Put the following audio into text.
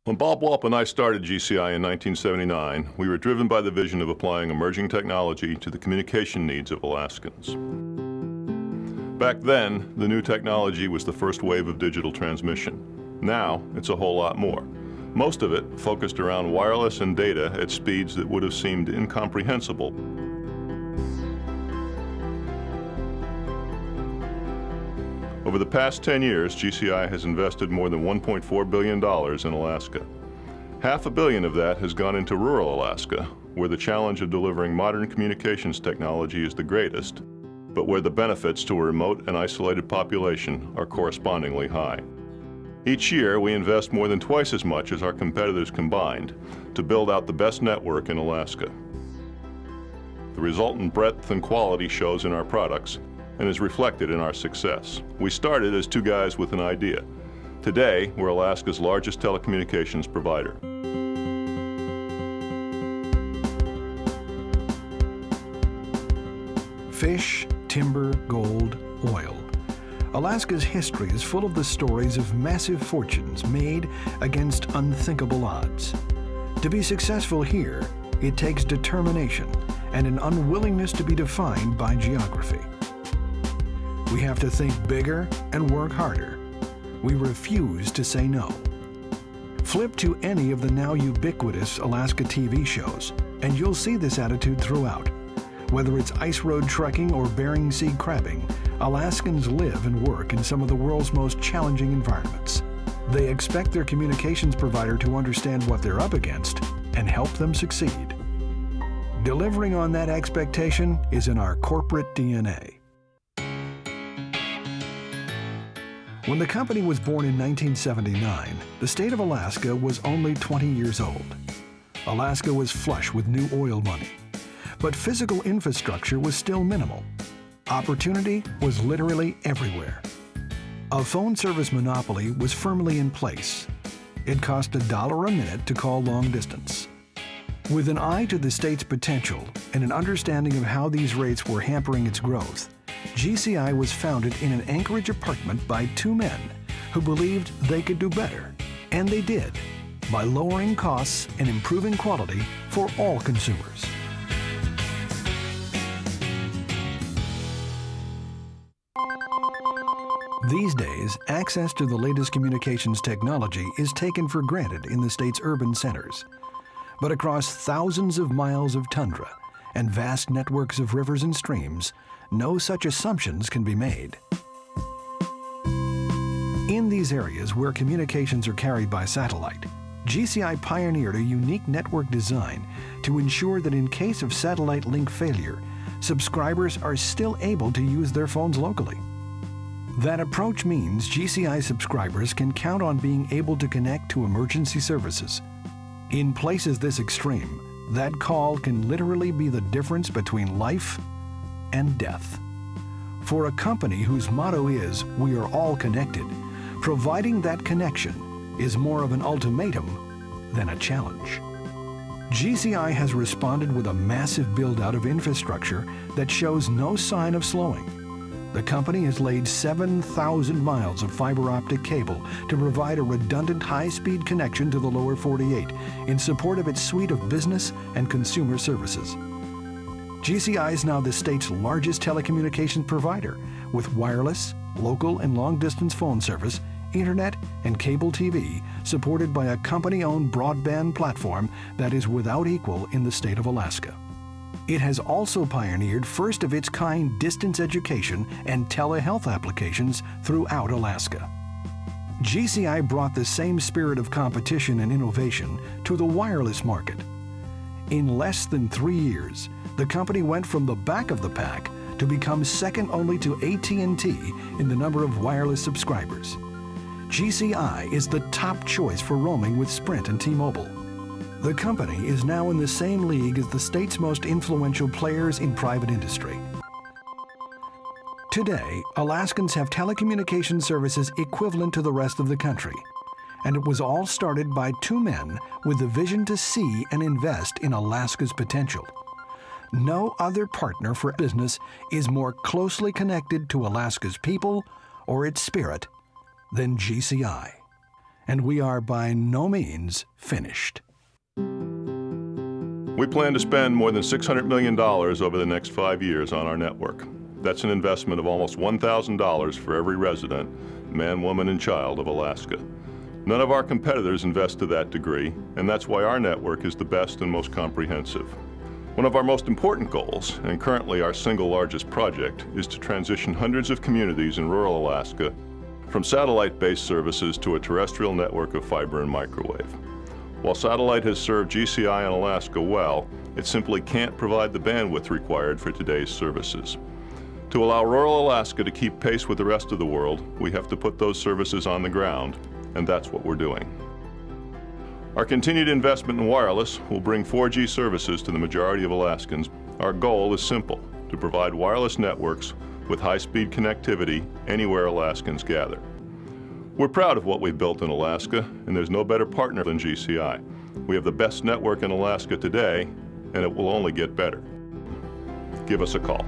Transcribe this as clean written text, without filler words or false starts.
When Bob Walp and I started GCI in 1979, we were driven by the vision of applying emerging technology to the communication needs of Alaskans. Back then, the new technology was the first wave of digital transmission. Now, it's a whole lot more. Most of it focused around wireless and data at speeds that would have seemed incomprehensible. Over the past 10 years, GCI has invested more than $1.4 billion in Alaska. $500 million of that has gone into rural Alaska, where the challenge of delivering modern communications technology is the greatest, but where the benefits to a remote and isolated population are correspondingly high. Each year, we invest more than twice as much as our competitors combined to build out the best network in Alaska. The resultant breadth and quality shows in our products and is reflected in our success. We started as two guys with an idea. Today, we're Alaska's largest telecommunications provider. Fish, timber, gold, oil. Alaska's history is full of the stories of massive fortunes made against unthinkable odds. To be successful here, it takes determination and an unwillingness to be defined by geography. We have to think bigger and work harder. We refuse to say no. Flip to any of the now ubiquitous Alaska TV shows, and you'll see this attitude throughout. Whether it's ice road trekking or Bering Sea crabbing, Alaskans live and work in some of the world's most challenging environments. They expect their communications provider to understand what they're up against and help them succeed. Delivering on that expectation is in our corporate DNA. When the company was born in 1979, the state of Alaska was only 20 years old. Alaska was flush with new oil money, but physical infrastructure was still minimal. Opportunity was literally everywhere. A phone service monopoly was firmly in place. It cost $1 a minute to call long distance. With an eye to the state's potential and an understanding of how these rates were hampering its growth, GCI was founded in an Anchorage apartment by two men who believed they could do better. And they did, by lowering costs and improving quality for all consumers. These days, access to the latest communications technology is taken for granted in the state's urban centers. But across thousands of miles of tundra and vast networks of rivers and streams, no such assumptions can be made. In these areas where communications are carried by satellite, GCI pioneered a unique network design to ensure that in case of satellite link failure, subscribers are still able to use their phones locally. That approach means GCI subscribers can count on being able to connect to emergency services. In places this extreme, that call can literally be the difference between life and death. For a company whose motto is, "We are all connected," providing that connection is more of an ultimatum than a challenge. GCI has responded with a massive build-out of infrastructure that shows no sign of slowing. The company has laid 7,000 miles of fiber optic cable to provide a redundant high-speed connection to the lower 48 in support of its suite of business and consumer services. GCI is now the state's largest telecommunications provider, with wireless, local and long-distance phone service, internet, and cable TV, supported by a company-owned broadband platform that is without equal in the state of Alaska. It has also pioneered first-of-its-kind distance education and telehealth applications throughout Alaska. GCI brought the same spirit of competition and innovation to the wireless market. In less than 3 years, the company went from the back of the pack to become second only to AT&T in the number of wireless subscribers. GCI is the top choice for roaming with Sprint and T-Mobile. The company is now in the same league as the state's most influential players in private industry. Today, Alaskans have telecommunications services equivalent to the rest of the country, and it was all started by two men with the vision to see and invest in Alaska's potential. No other partner for business is more closely connected to Alaska's people or its spirit than GCI. and we are by no means finished. We plan to spend more than $600 million over the next 5 years on our network. That's an investment of almost $1,000 for every resident, man, woman, and child of Alaska. None of our competitors invest to that degree, and that's why our network is the best and most comprehensive. One of our most important goals, and currently our single largest project, is to transition hundreds of communities in rural Alaska from satellite-based services to a terrestrial network of fiber and microwave. While satellite has served GCI in Alaska well, it simply can't provide the bandwidth required for today's services. To allow rural Alaska to keep pace with the rest of the world, we have to put those services on the ground, and that's what we're doing. Our continued investment in wireless will bring 4G services to the majority of Alaskans. Our goal is simple: to provide wireless networks with high-speed connectivity anywhere Alaskans gather. We're proud of what we've built in Alaska, and there's no better partner than GCI. We have the best network in Alaska today, and it will only get better. Give us a call.